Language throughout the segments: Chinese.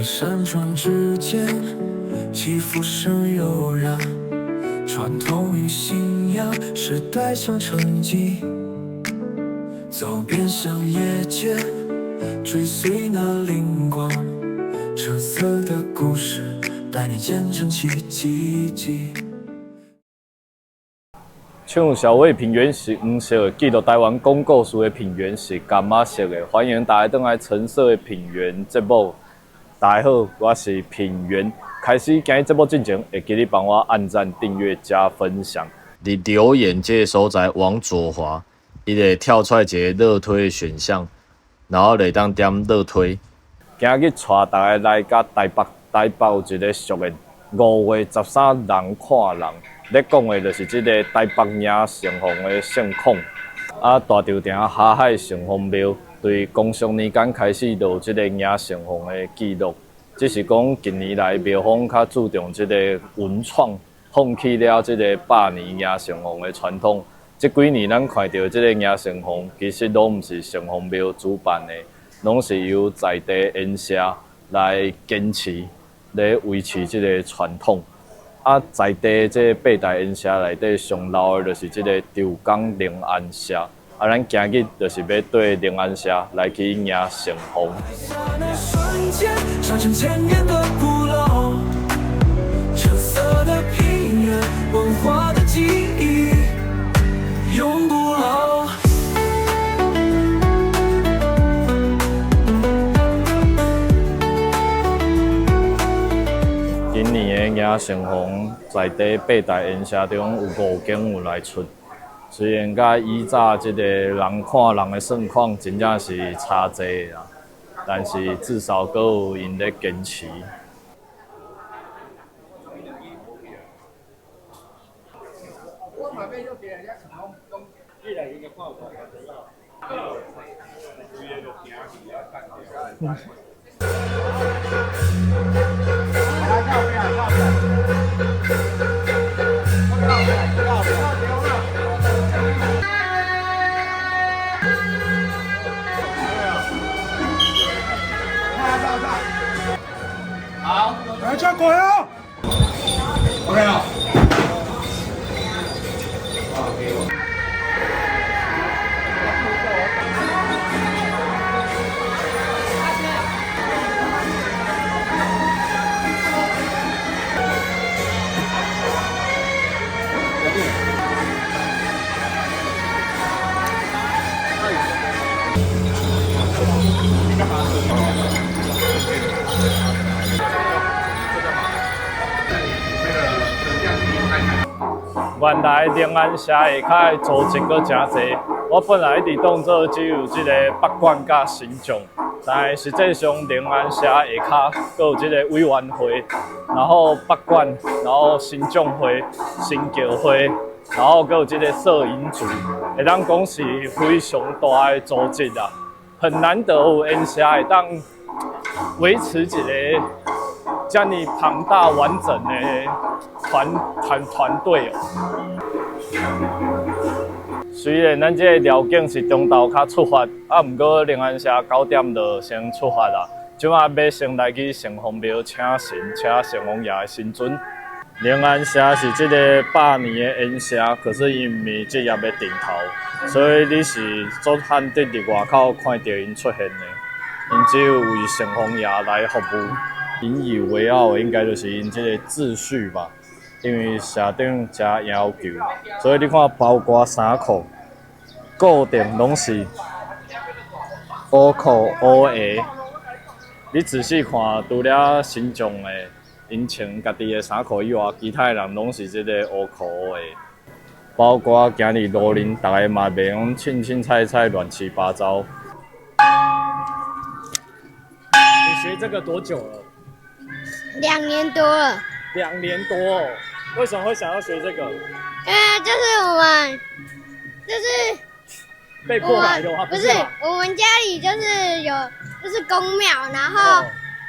在山川之间，起伏声悠然。传统与信仰，时代相承继。走遍乡野间，追随那灵光。橙色的故事，带你见证奇迹。唱小伟平原是黄色的，记录台湾讲故事的平原是柑仔色的。欢迎大家登来橙色的平原节目。大家好，我是平原。开始今日节目进前，会记得帮我按赞、订阅、加分享。伫留言这个所在往左滑，伊会跳出来一个热推的选项，然后来当点热推。今日带大家来到台北，台北有一个俗的5月13人看人。咧讲的就是这个台北迎城隍的盛况，大稻埕下海城隍庙，对公元年间开始就有这个迎城隍的记录。只是讲近年来庙方较注重这个文创，放弃了这个百年迎城隍的传统。这几年咱看到这个迎城隍，其实拢毋是城隍庙主办的，拢是由在地烟社来坚持，来维持这个传统。在地这八大烟社内底上老的，就是这个周港灵安社。咱今日就是要对灵安社来去迎城隍。上千年的古老，橙色的平原，文化的记忆，永不老。今年的迎城隍在地八大烟社中有5间有来出，虽然甲以早这个人看人的盛况真正是差济啦，但是至少阁有因咧坚持。好，来叫狗哟。OK 了。原来灵安社下骹的组织阁真侪，我本来一直当作只有这个北管甲新庄，但实际上灵安社下骹阁有这个委员会，然后北管，然后新庄会、新桥会，然后阁有这个摄影组，会当讲是非常大的组织啊，很难得有烟社会当维持一个这么庞大完整的团队哦。虽然咱这个条件是中昼较出发，不过灵安社9点就先出发啦。即马要先来去城隍庙请神，请城隍爷的神尊。灵安社是这个100年的烟社，可是因为职业要顶头，所以你是足罕得伫外口看到因出现的。因只有为城隍爷来服务。引以为傲的应该就是因这个秩序吧，因为社长加要求，所以你看，包括衫裤固定拢是乌裤乌鞋。你仔细看，除了新庄的因穿家己的衫裤以外，其他的人拢是这个乌裤乌鞋。包括今日路人，大家嘛袂用凊凊彩彩乱七八糟。你学这个多久了2年多了。2年多哦，为什么会想要学这个？就是我们，就是被迫来的话，不是我们家里就是有，就是公庙，然后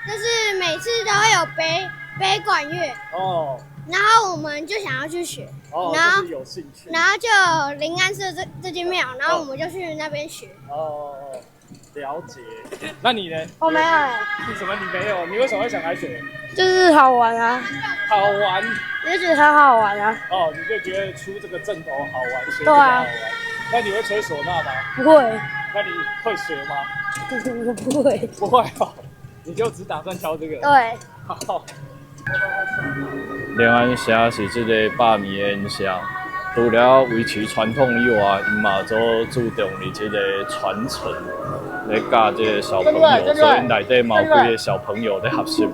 就是每次都会有北管乐哦，然后我们就想要去学，然后有兴趣，然后就有灵安社这间庙，然后我们就去那边学。了解。那你呢？我没有哎，为什么你没有？你为什么会想来学？就是好玩啊，好玩就觉得很好玩啊。哦，你就觉得出这个阵头好玩，学这个好玩。那你会吹唢呐吗？不会，那你会学吗？不会。不会哦，你就只打算挑这个。对。好。连安社是这个百年的演社，除了维持传统以外，因嘛都注重你这个传承，来教这个小朋友，所以内底嘛有几个小朋友在学习。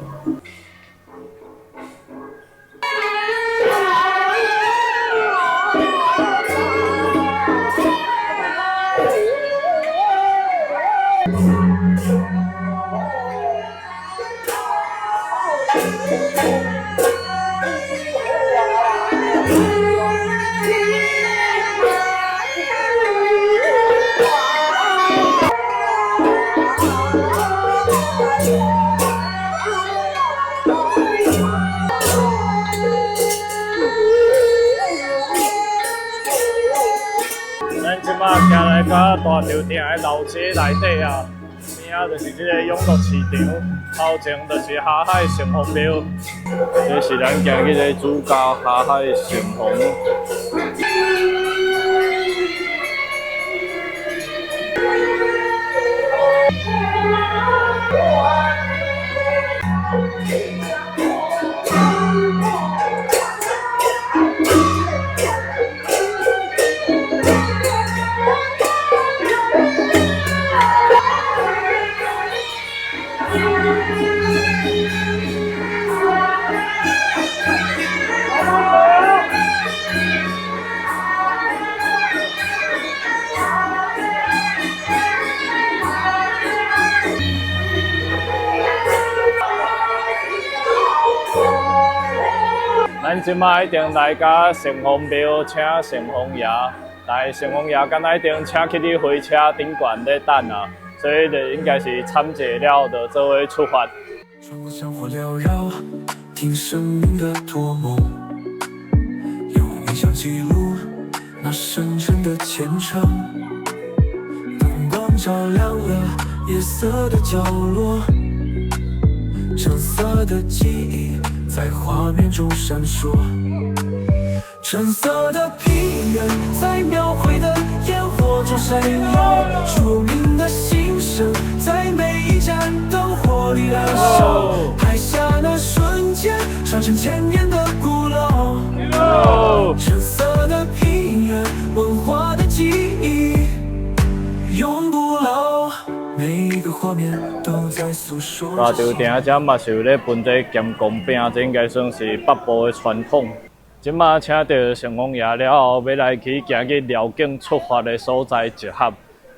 咱即马行来到大潮埕的老街内底啊，边仔就是这个永乐市场，头前就是哈海城隍庙，这是咱今日的主角哈海城隍。咱即马一定来到城隍庙，请城隍爷来，城隍爷敢若一定请去你火车顶悬咧等啊，所以就应该是参解了就做伙出发。穿过香火缭绕，听生命的托梦，用影像记录那深沉的虔诚。灯光照亮了夜色的角落，橙色的记忆在画面中闪烁，橙色的平原在描绘的烟火中闪耀，著名的心声在每一盏灯火里燃烧，拍下那瞬间传承千年的古老，橙色的平原文化的记忆永不老，每一个画面都在诉说。大潮埕这嘛是有咧分这咸公饼，这应该算是北部的传统。即马请到城隍爷了后，要来去行去辽境出发的所在集合。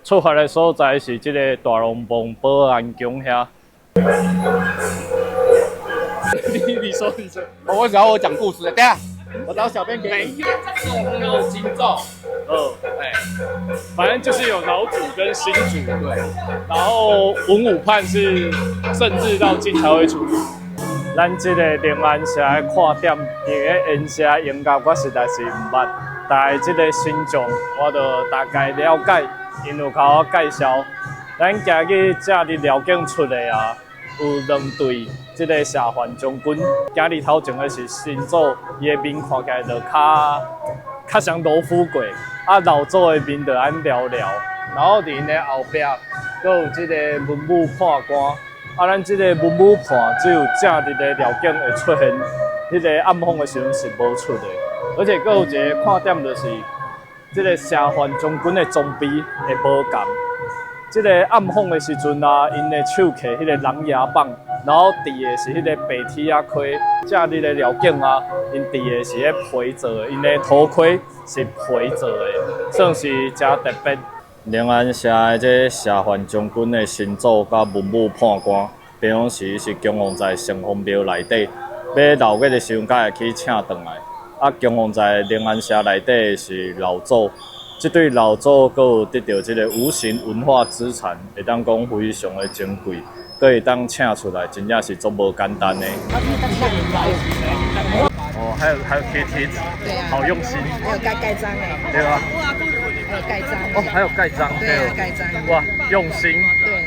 出发的所在是这个大龙凤保安宫遐。你说。我只要我讲故事，等下我找小编给你。没有金咒。反正就是有老祖跟新主，对。然后文武判是政治到进才会出。咱这个连安社的看点，因为演社音乐我实在是唔捌，但系这个新众我就大概了解，因有甲我介绍。咱今日这日辽境出来啊，有2队，这个社环将军，今日头前的是新祖，伊的面看起来就较像老富贵，啊老祖的面就安寥寥，然后伫因的后壁，佫有这个文武判官。啊，咱即个文武判只有正日的辽境会出现，迄个暗访的时阵是无出的。而且佫有一个看点就是，即个社环将军的装备会无共。即个暗访的时阵啊，因的手摕迄个狼牙棒，然后戴的是迄个白铁啊盔。正日的辽境啊，因戴的是迄皮做的，因的头盔是皮做的，算是真特别。连安社的这社环将军的新祖甲文武判官，平常时是供奉在城隍庙内底，要闹月的时阵，才会去请转来。啊，供奉在连安社内底是老祖，这对老祖佫有得到这个无形文化资产，会当讲非常的珍贵，佫会当请出来，真正是足无简单的。哦，还有 KT， 对啊，好用心，还有盖章哎，对吧？还有盖章，哦，还有盖章，对啊，盖章，哇，用心。对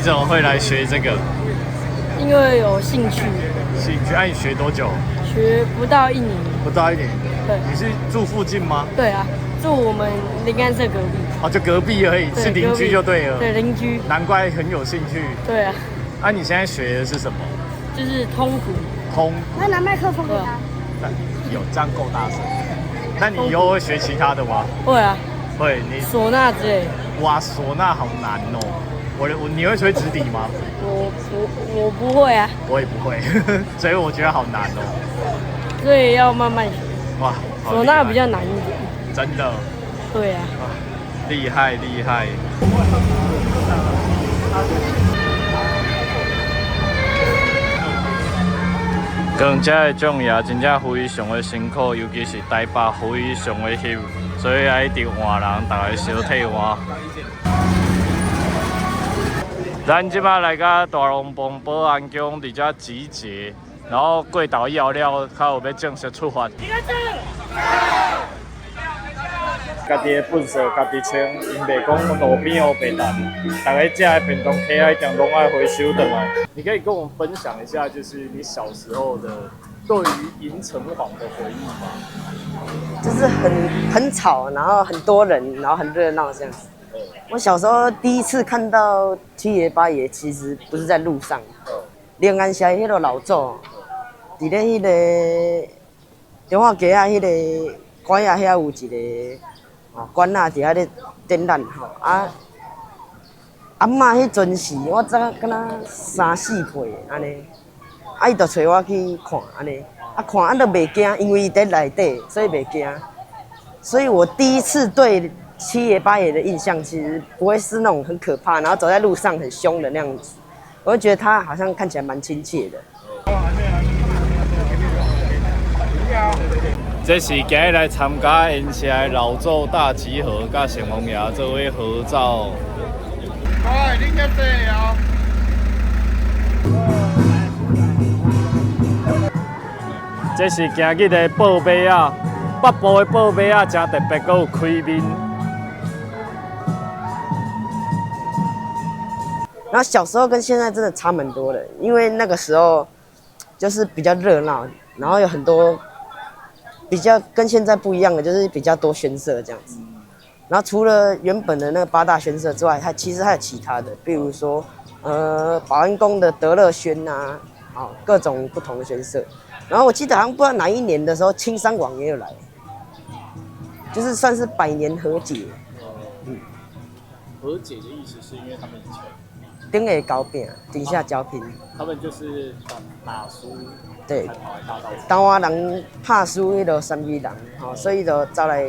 怎么会来学这个？因为有兴趣，兴趣？你学多久？学不到1年。不到1年。对。你是住附近吗？对啊，住我们灵安社隔壁。哦，就隔壁而已，是邻居就对了。对，邻居。难怪很有兴趣。对啊。你现在学的是什么？就是通鼓。那拿麦克风给他。有这样够大声。那你以后会学其他的吗？会啊。会，你唢呐之类。哇，唢呐好难哦。你会吹直笛吗？我不会啊。我也不会，所以我觉得好难哦。所以要慢慢学。哇，唢呐比较难一点。真的。对啊。厉害厉害。讲这个种也真正非常的辛苦，尤其是台北非常的热，所以爱一直换人，大家小替换。咱即摆来到大龙帮保安宫伫遮集结，然后过岛以后了，较有要正式出发。家己的本色，家己穿，因袂讲路边黑白蛋，大家食的便当盒一定拢爱回收回来。你可以跟我们分享一下，就是你小时候的对于银城隍的回忆吗？就是很吵，然后很多人，然后很热闹这样子。我小时候第一次看到七爷八爷，其实不是在路上，灵安社迄个老祖，伫咧迄个中华街啊，迄个馆仔遐有一个馆仔伫遐咧展览吼啊。阿嬷迄阵时，我早敢若3、4岁安尼，伊就找我去看安尼，看都袂惊，因为伊在内底，所以袂惊。所以我第一次对七爷八爷的印象，其实不会是那种很可怕，然后走在路上很凶的那样子，我就觉得他好像看起来蛮亲切的。这是今日来参加因社的老祖大集合，甲城隍爷做伙合照。哎，恁个这啊？这是今日的报马仔，北部的报马仔真特别，阁有开面。然后小时候跟现在真的差蛮多的，因为那个时候就是比较热闹，然后有很多比较跟现在不一样的，就是比较多宣社这样子。然后除了原本的那个8大宣社之外，其实还有其他的，比如说保安宫的德乐宣呐，各种不同的宣社。然后我记得好像不知道哪一年的时候，青山王也有来，就是算是100年和解。和解的意思是因为他们以前顶下交饼，底下交拼。他们就是打输，对，才跑来大道城。台湾人怕输迄个三美人，所以就走来。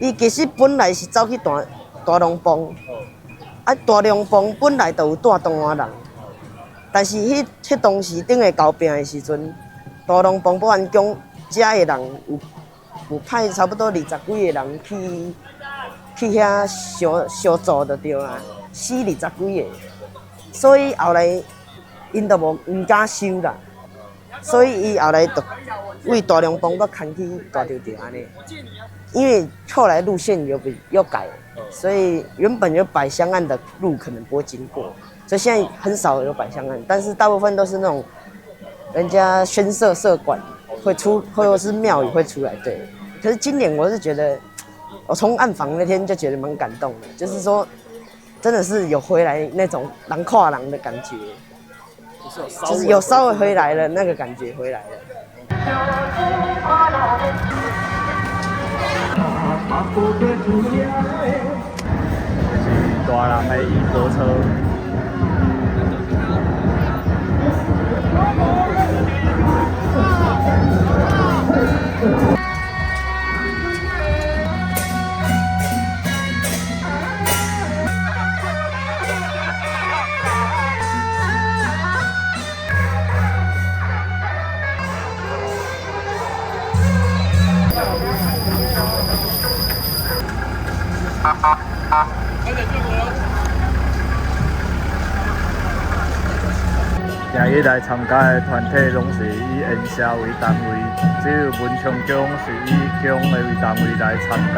伊其实本来是走去大龙帮，大龙帮本来就有带东华人，但是迄当时顶下交饼的时阵，大龙帮保安宫遮的人有派差不多20几个人去遐相助就对啦，死20几个。所以后来因就唔敢收啦，所以伊后来就为大龙帮搁牵去大条条安尼。因为后来路线有改，所以原本有百香案的路可能不会经过，所以现在很少有百香案，但是大部分都是那种人家宣社社馆会出，或者是庙宇会出来。对，可是今年我是觉得，我从暗访那天就觉得蛮感动的，就是说真的是有回来那种人跨人的感觉，就是有稍微回来了那个感觉回来了。大人的衣服车。今日来参加的团体拢是以烟社为单位，只有文昌宫是以宫的为单位来参加。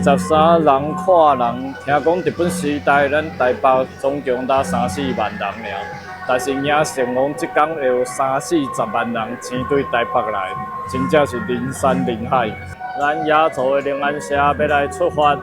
23人看人，听讲日本时代咱台北总共才3-4万人尔，但是赢成功即天会有30-40万人挤对台北来，真正是人山人海。咱亚洲的灵安社要来出发。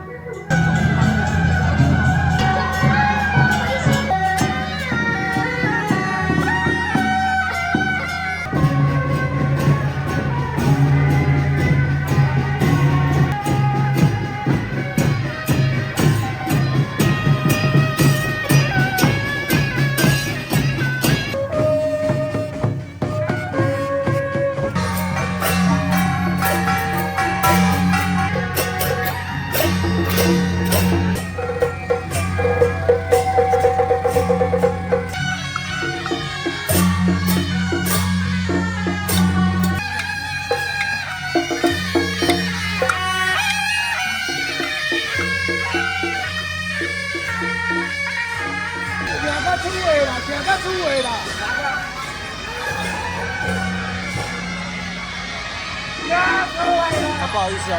不好意思哦。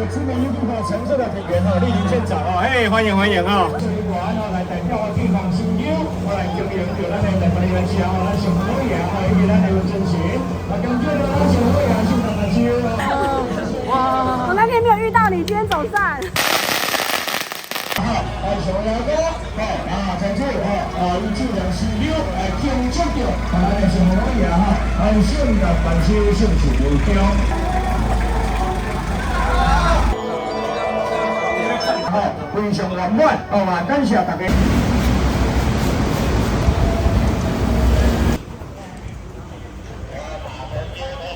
知名 YouTuber 橙色的品源莅临现场哦，嘿，欢迎欢迎哦！来代表我地方新友，我来恭迎到咱的台北元宵，咱上好呀，以及咱的真情，那感谢咱上好呀，上大家哇！我那天没有遇到你，今天走散。小牙哥，在这伊就让新友来庆祝着，咱的上好呀圣诞万岁，圣寿无疆。非常圆满，嘛，感谢大家。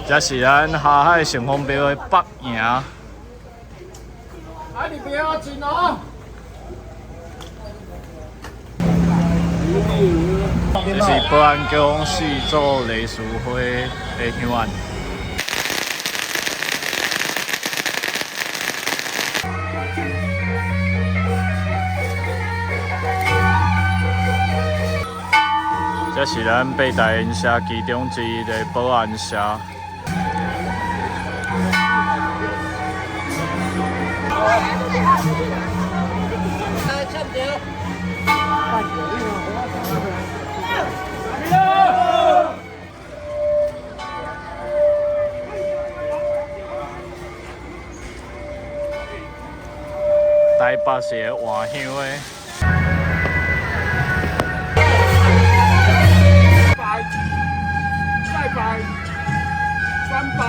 这是咱下海乘风标的北营。你不要紧哦。这是保安宫四座梨树花的香案。这是咱北大营社其中之一的保安社。台北市的换乡的。再拜，3拜。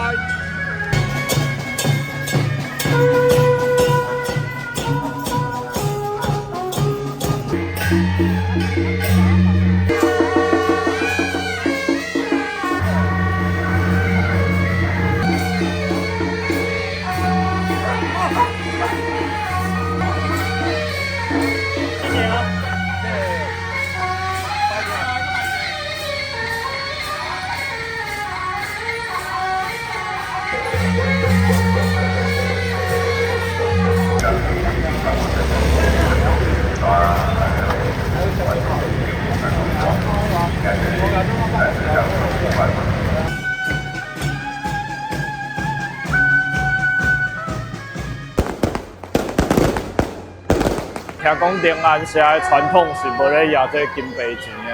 听讲灵安社的传统是无咧压这金币钱的，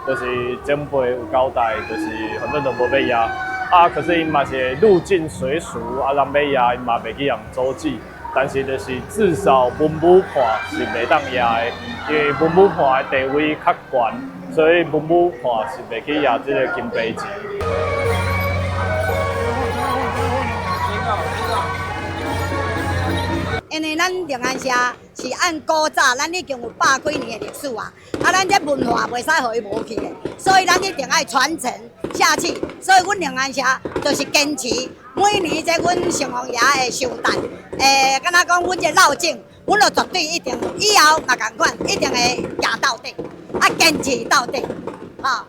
就是长辈有交代，就是反正都无要压。可是因嘛是入境随俗，人要压，因嘛袂去用周记。但是就是至少文武判是袂当赢的，因为文武判的地位较悬，所以文武判是袂去赢这个金杯钱。因为咱龙安社是按古早，咱已经有100几年的历史啊，咱这文化袂使互伊无去的，所以咱一定爱传承下去。所以阮龙安社就是坚持每年这阮城隍爷的寿诞，敢若讲阮这绕境，阮就绝对一定以后嘛共款，一定会行到底，坚持到底，哈。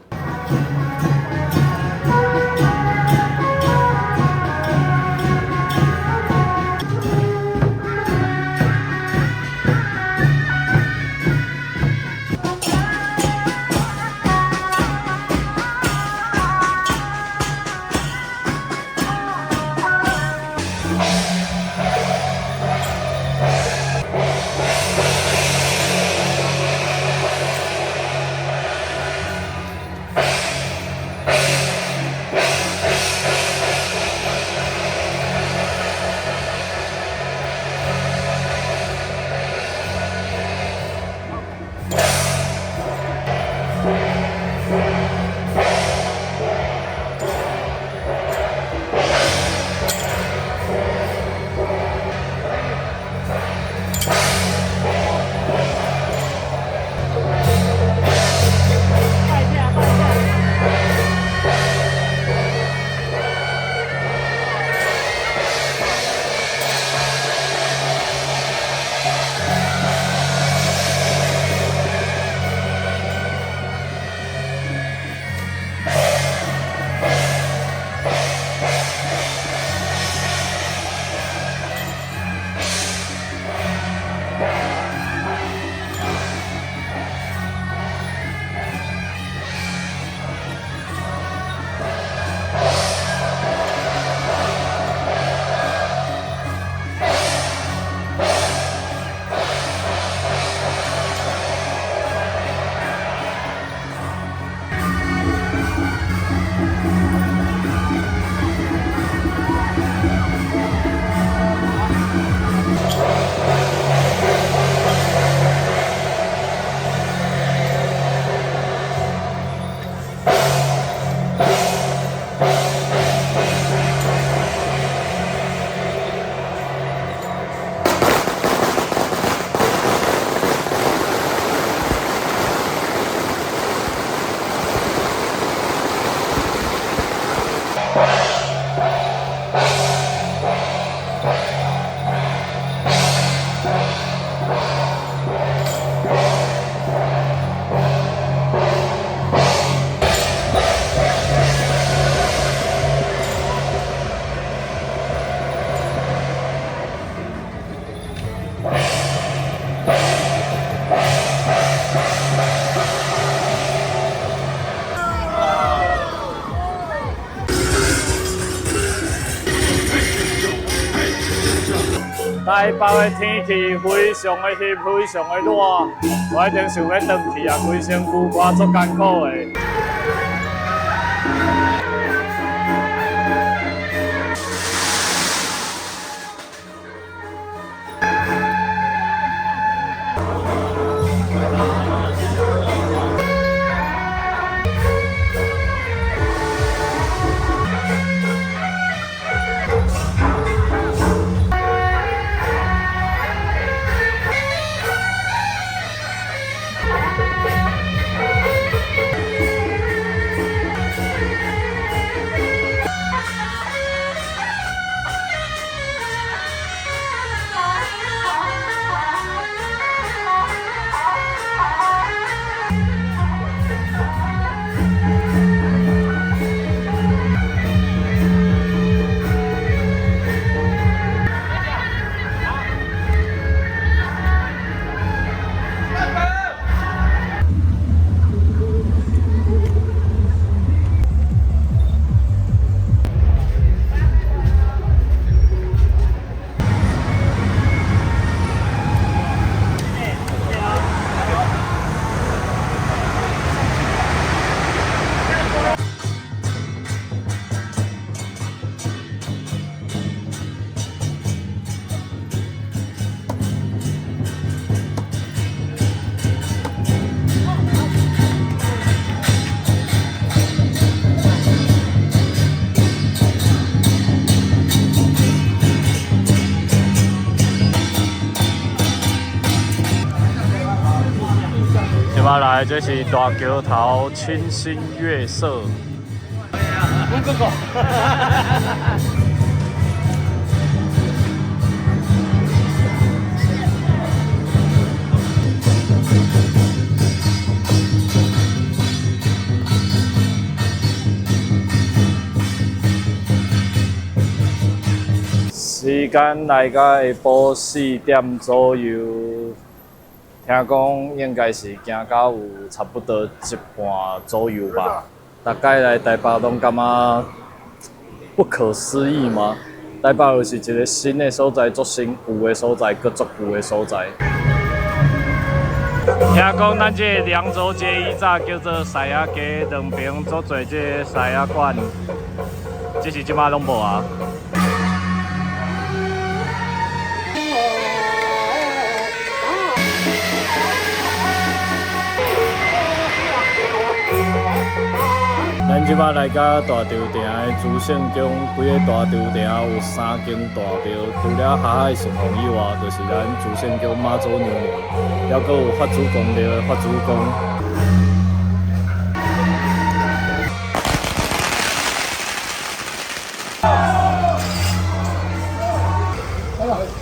台北的天气非常的热，非常的热，我一定想要回去啊，规身躯我足艰苦的。嘛来，这是大桥头清新月色。时间来到下晡4点左右，听讲应该是行到有差不多1半左右吧。大概来台北拢感觉不可思议吗？台北就是一个新的所在，足新旧的所在，搁足旧的所在。听讲咱这个凉州街以早叫做西雅街，两边足侪这个西雅馆，只是即摆拢无啊。咱即摆来到大稻埕的朱圣宫，规个大稻埕有3间大庙，除了下海城隍以外，就是咱朱圣宫妈祖娘娘，还佫有法主公庙的法主公。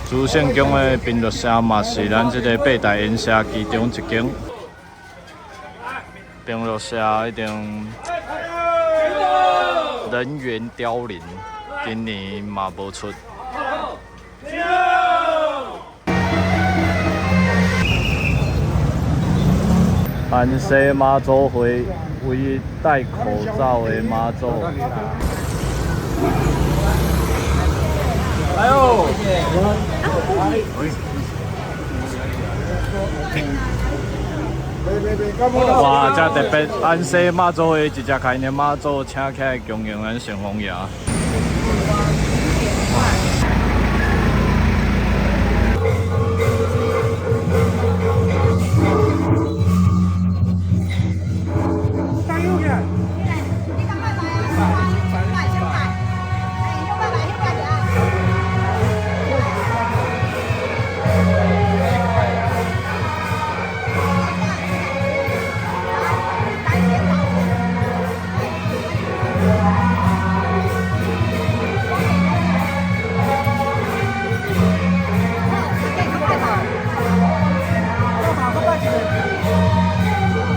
朱圣宫的宾乐社嘛是咱即个八大烟社其中一间。宾乐社一定人员凋零，今年嘛无出。韩式妈祖会唯一戴口罩的妈祖。来哦！哇，这特别安西妈祖的一只概念妈祖，请起来供养咱城隍爷。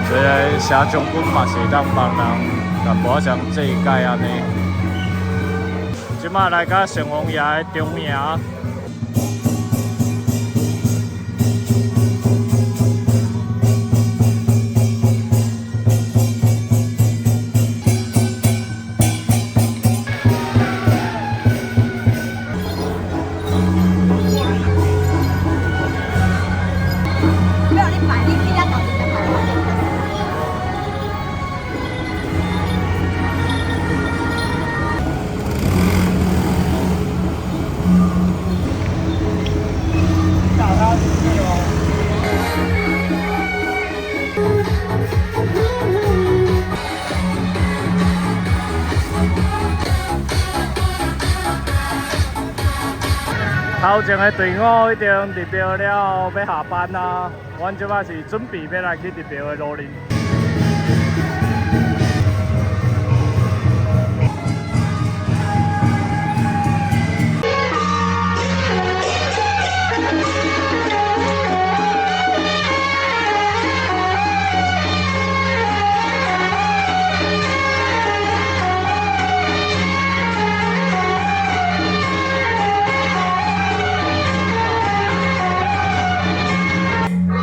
所以社将军嘛是当帮人，但无像这一届安尼。即马来到城隍爷的中营。头前的队伍已经入庙了，要下班啦。阮即摆是准备要来去入庙的路哩。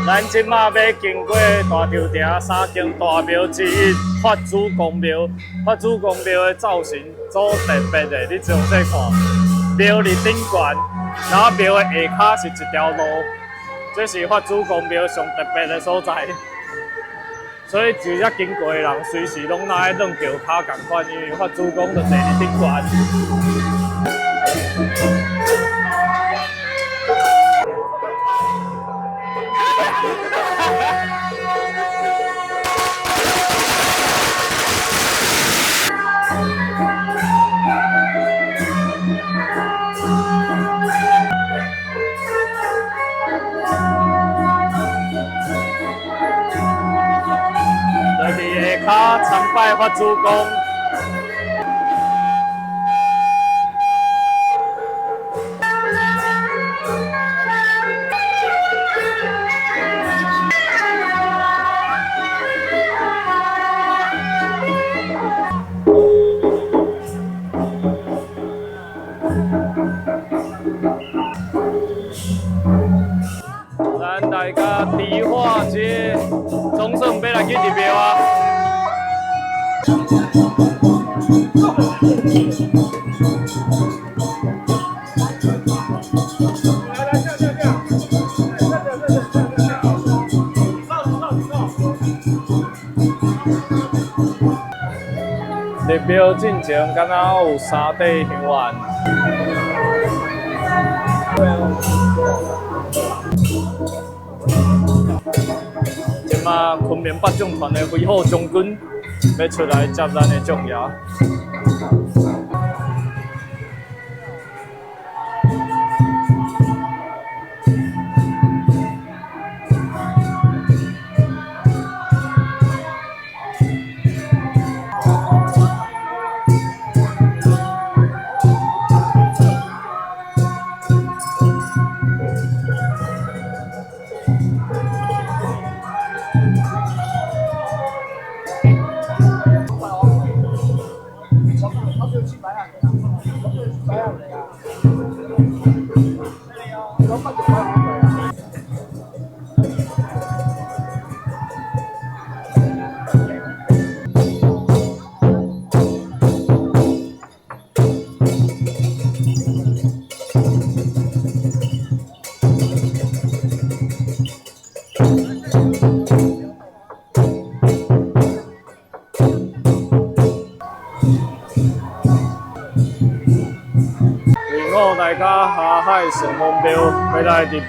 咱即马要经过大稻埕3间大庙之一法主公庙。法主公庙的造型足特别的，你从这看，庙伫顶悬，然后庙的下骹是一条路，这是法主公庙上特别的所在。所以只要经过的人，随时拢拿来软脚骹共款，因为法主公就坐伫顶悬。骹参拜法主公。咱大家迪化街，总算要来去入庙啊！入庙进前，敢若有三块香丸。即马昆明八将团的辉虎将军要出来接咱的将爷。大家下海城隍庙要来入庙。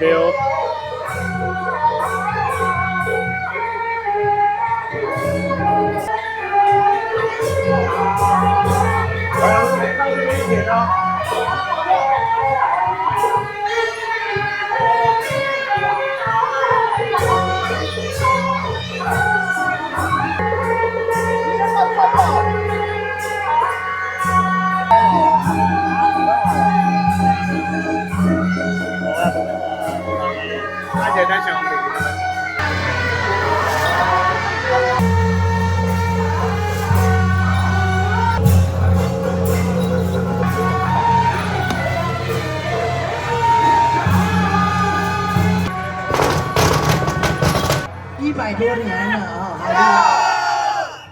100多年了啊，好厉害！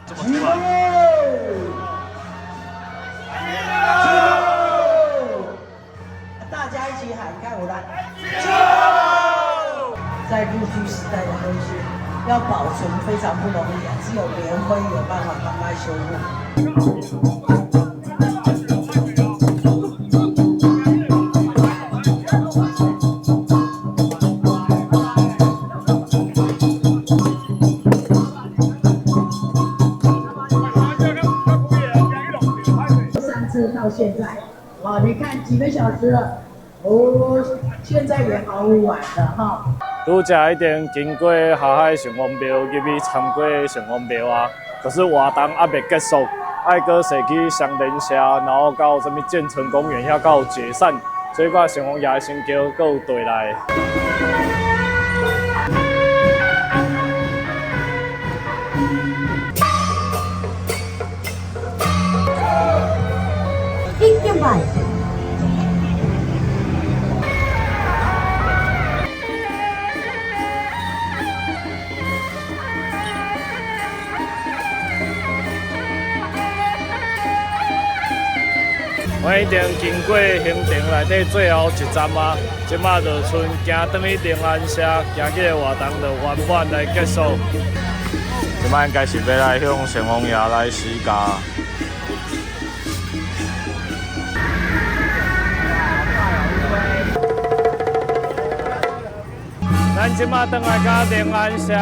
这么快！大家一起喊，看我来！在日据时代的东西要保存非常不容易啊，只有联辉有办法帮它修复。到现在，哦，你看几个小时了，哦，现在也好晚了哈。拄则一定经过下海城隍庙入去参过城隍庙啊，可是活动还未结束，爱搁踅去双连社，然后到什么建成公园遐到解散，所以我城隍爷的神轿搁有回来。100。我一定经过行程内底最后一站啊，即马就剩行转去灵安社，今日的活动就圆满来结束。即马应该是要来向城隍爷来施加。咱即马转来到灵安社。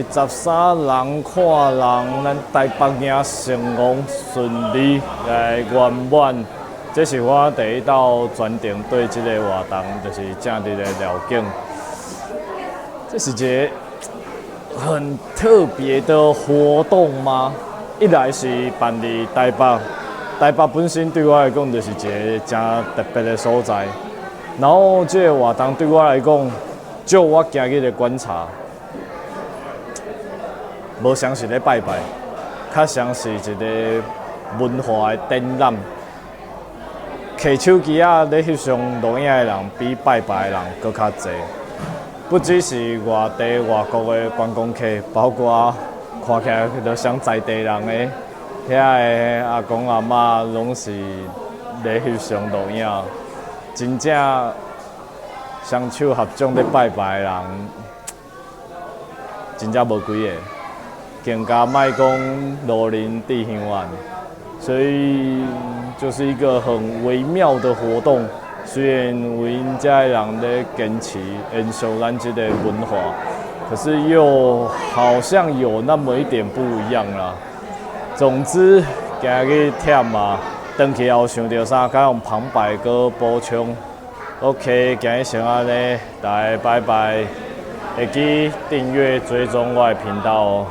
13人看人，咱台北赢成功顺利来圆满。这是我第一道专程对这个活动，就是正直的了解。这是一个很特别的活动吗？一来是办伫台北，台北本身对我来讲就是一个真特别的所在。然后这个活动对我来讲，就我今日的观察，无像是咧拜拜，较像是一个文化的展览。摕手机啊咧翕相录影的人，比拜拜的人搁较侪。不只是外地、外国的观光客，包括看起来就像在地人的，遐个阿公阿嬷拢是咧翕相录影。真正双手合掌咧拜拜的人，真正无几个。更加莫讲路人弟兄案，所以就是一个很微妙的活动。虽然有因遮的人咧坚持延续咱这个文化，可是又好像有那么一点不一样啦。总之，今日忝嘛，回去后想到啥，该用旁白搁补充。OK， 今日先安尼，大家拜拜，会记订阅追踪我的频道哦。